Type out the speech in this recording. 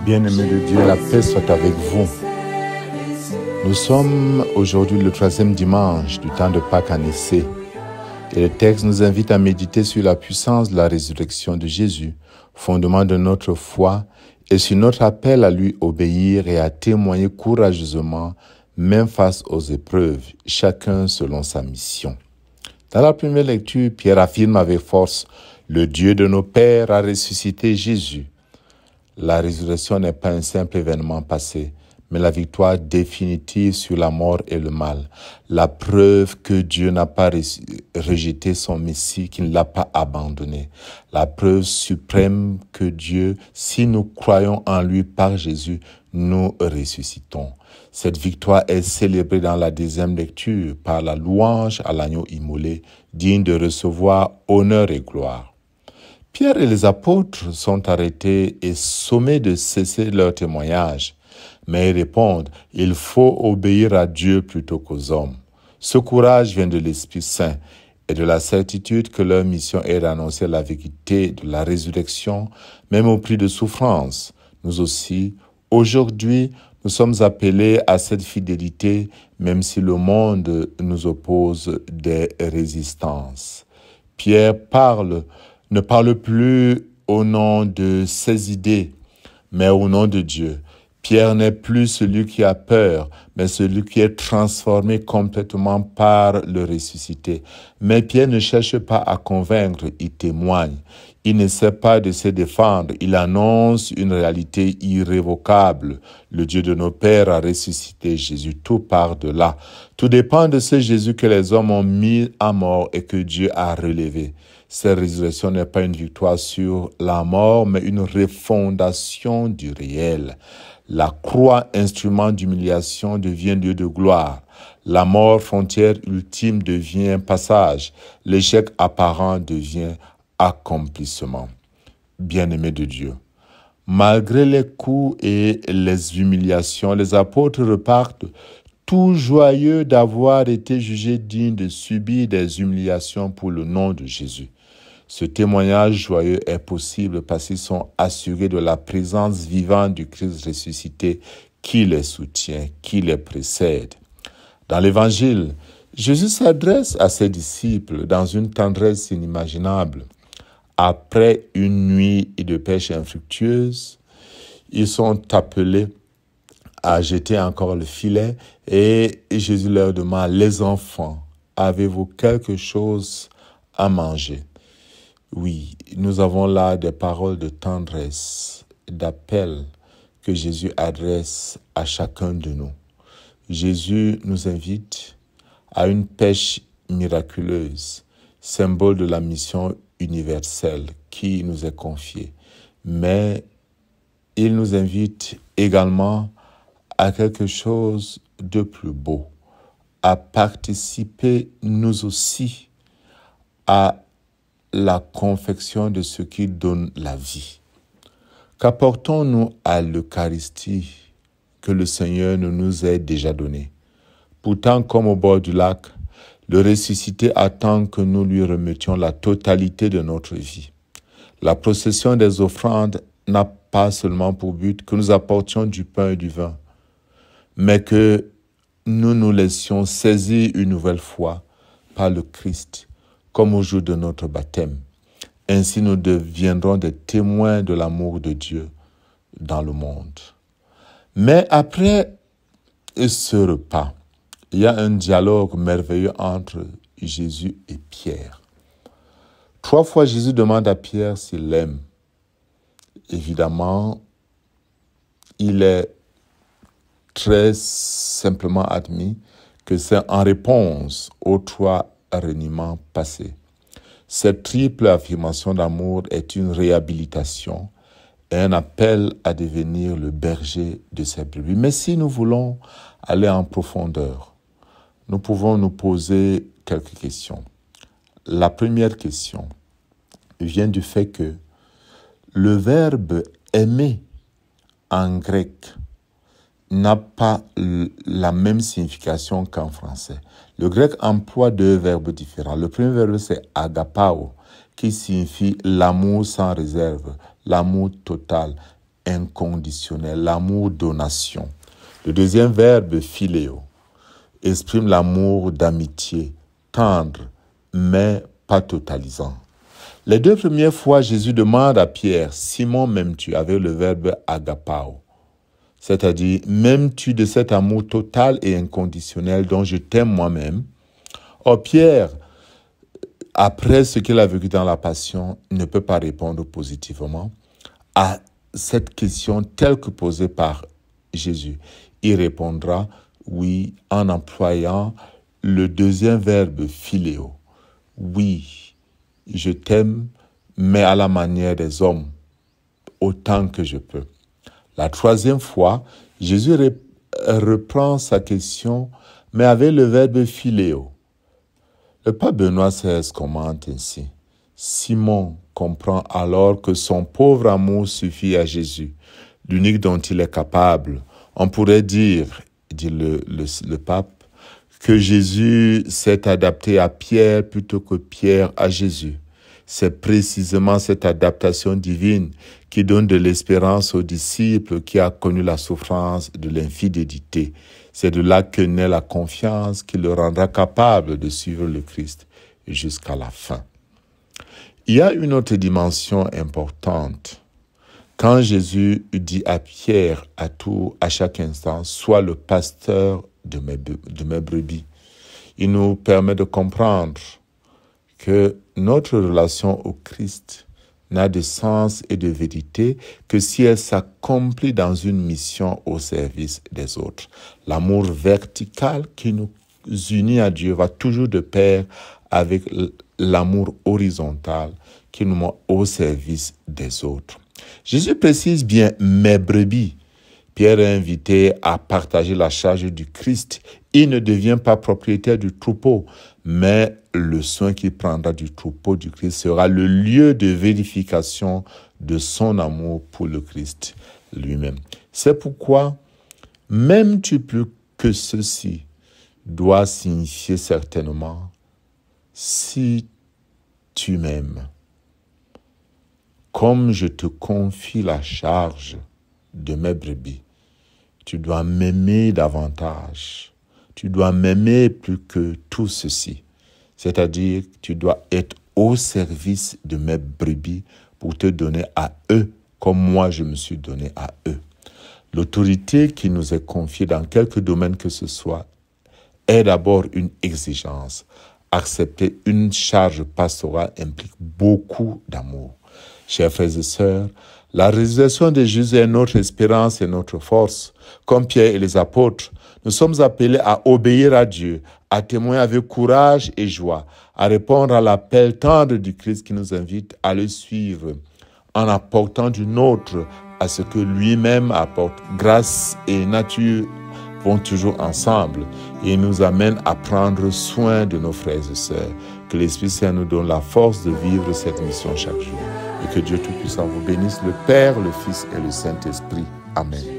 Bien-aimés de Dieu, la paix soit avec vous. Nous sommes aujourd'hui le 3e dimanche du temps de Pâques en Essai. Et le texte nous invite à méditer sur la puissance de la résurrection de Jésus, fondement de notre foi, et sur notre appel à lui obéir et à témoigner courageusement, même face aux épreuves, chacun selon sa mission. Dans la première lecture, Pierre affirme avec force « Le Dieu de nos pères a ressuscité Jésus ». La résurrection n'est pas un simple événement passé, mais la victoire définitive sur la mort et le mal. La preuve que Dieu n'a pas rejeté son Messie, qu'il ne l'a pas abandonné. La preuve suprême que Dieu, si nous croyons en lui par Jésus, nous ressuscitons. Cette victoire est célébrée dans la deuxième lecture par la louange à l'agneau immolé, digne de recevoir honneur et gloire. Pierre et les apôtres sont arrêtés et sommés de cesser leur témoignage. Mais ils répondent, il faut obéir à Dieu plutôt qu'aux hommes. Ce courage vient de l'Esprit Saint et de la certitude que leur mission est d'annoncer la vérité de la résurrection, même au prix de souffrance. Nous aussi, aujourd'hui, nous sommes appelés à cette fidélité, même si le monde nous oppose des résistances. Pierre ne parle plus au nom de ses idées, mais au nom de Dieu. Pierre n'est plus celui qui a peur, mais celui qui est transformé complètement par le ressuscité. Mais Pierre ne cherche pas à convaincre, il témoigne. Il n'essaie pas de se défendre, il annonce une réalité irrévocable. Le Dieu de nos pères a ressuscité Jésus, tout part de là. Tout dépend de ce Jésus que les hommes ont mis à mort et que Dieu a relevé. Cette résurrection n'est pas une victoire sur la mort, mais une refondation du réel. La croix, instrument d'humiliation, devient lieu de gloire. La mort, frontière ultime, devient passage. L'échec apparent devient accomplissement. Bien-aimés de Dieu, malgré les coups et les humiliations, les apôtres repartent tout joyeux d'avoir été jugés dignes de subir des humiliations pour le nom de Jésus. Ce témoignage joyeux est possible parce qu'ils sont assurés de la présence vivante du Christ ressuscité qui les soutient, qui les précède. Dans l'Évangile, Jésus s'adresse à ses disciples dans une tendresse inimaginable. Après une nuit de pêche infructueuse, ils sont appelés à jeter encore le filet et Jésus leur demande « Les enfants, avez-vous quelque chose à manger ?» Oui, nous avons là des paroles de tendresse, d'appel que Jésus adresse à chacun de nous. Jésus nous invite à une pêche miraculeuse, symbole de la mission universelle qui nous est confiée. Mais il nous invite également à quelque chose de plus beau, à participer nous aussi à la confection de ce qui donne la vie. Qu'apportons-nous à l'Eucharistie que le Seigneur nous a déjà donnée? Pourtant, comme au bord du lac, le ressuscité attend que nous lui remettions la totalité de notre vie. La procession des offrandes n'a pas seulement pour but que nous apportions du pain et du vin, mais que nous nous laissions saisir une nouvelle fois par le Christ, comme au jour de notre baptême. Ainsi, nous deviendrons des témoins de l'amour de Dieu dans le monde. Mais après ce repas, il y a un dialogue merveilleux entre Jésus et Pierre. 3 fois, Jésus demande à Pierre s'il l'aime. Évidemment, il est très simplement admis que c'est en réponse aux 3 reniements passés. Cette triple affirmation d'amour est une réhabilitation et un appel à devenir le berger de ses brebis. Mais si nous voulons aller en profondeur, nous pouvons nous poser quelques questions. La première question vient du fait que le verbe « aimer » en grec n'a pas la même signification qu'en français. Le grec emploie 2 verbes différents. Le premier verbe, c'est « agapao », qui signifie l'amour sans réserve, l'amour total. inconditionnel, l'amour donation. Le deuxième verbe, philéo, exprime l'amour d'amitié, tendre, mais pas totalisant. Les deux premières fois, Jésus demande à Pierre, « Simon, m'aimes-tu » avec le verbe agapao, c'est-à-dire « m'aimes-tu de cet amour total et inconditionnel dont je t'aime moi-même » Or, Pierre, après ce qu'il a vécu dans la passion, ne peut pas répondre positivement à cette question telle que posée par Jésus. Il répondra « oui » en employant le deuxième verbe « philéo ». Oui, je t'aime, mais à la manière des hommes, autant que je peux. La troisième fois, Jésus reprend sa question, mais avec le verbe « philéo ». Le pape Benoît XVI commente ainsi. Simon comprend alors que son pauvre amour suffit à Jésus, l'unique dont il est capable. On pourrait dire, dit le pape, que Jésus s'est adapté à Pierre plutôt que Pierre à Jésus. C'est précisément cette adaptation divine qui donne de l'espérance au disciple qui a connu la souffrance de l'infidélité. C'est de là que naît la confiance qui le rendra capable de suivre le Christ jusqu'à la fin. Il y a une autre dimension importante. Quand Jésus dit à Pierre à chaque instant, « Sois le pasteur de mes brebis », il nous permet de comprendre que notre relation au Christ n'a de sens et de vérité que si elle s'accomplit dans une mission au service des autres. L'amour vertical qui nous unit à Dieu va toujours de pair avec l'amour horizontal qui nous met au service des autres. Jésus précise bien « mes brebis ». Pierre est invité à partager la charge du Christ. Il ne devient pas propriétaire du troupeau, mais le soin qu'il prendra du troupeau du Christ sera le lieu de vérification de son amour pour le Christ lui-même. C'est pourquoi, m'aimes-tu plus que ceci, doit signifier certainement, si tu m'aimes, comme je te confie la charge de mes brebis, tu dois m'aimer davantage. Tu dois m'aimer plus que tout ceci. C'est-à-dire, tu dois être au service de mes brebis pour te donner à eux comme moi je me suis donné à eux. L'autorité qui nous est confiée dans quelque domaine que ce soit est d'abord une exigence. Accepter une charge pastorale implique beaucoup d'amour. Chers frères et sœurs, la résurrection de Jésus est notre espérance et notre force. Comme Pierre et les apôtres, nous sommes appelés à obéir à Dieu, à témoigner avec courage et joie, à répondre à l'appel tendre du Christ qui nous invite à le suivre, en apportant du nôtre à ce que lui-même apporte. Grâce et nature vont toujours ensemble et nous amènent à prendre soin de nos frères et sœurs. Que l'Esprit Saint nous donne la force de vivre cette mission chaque jour. Et que Dieu Tout-Puissant vous bénisse, le Père, le Fils et le Saint-Esprit. Amen.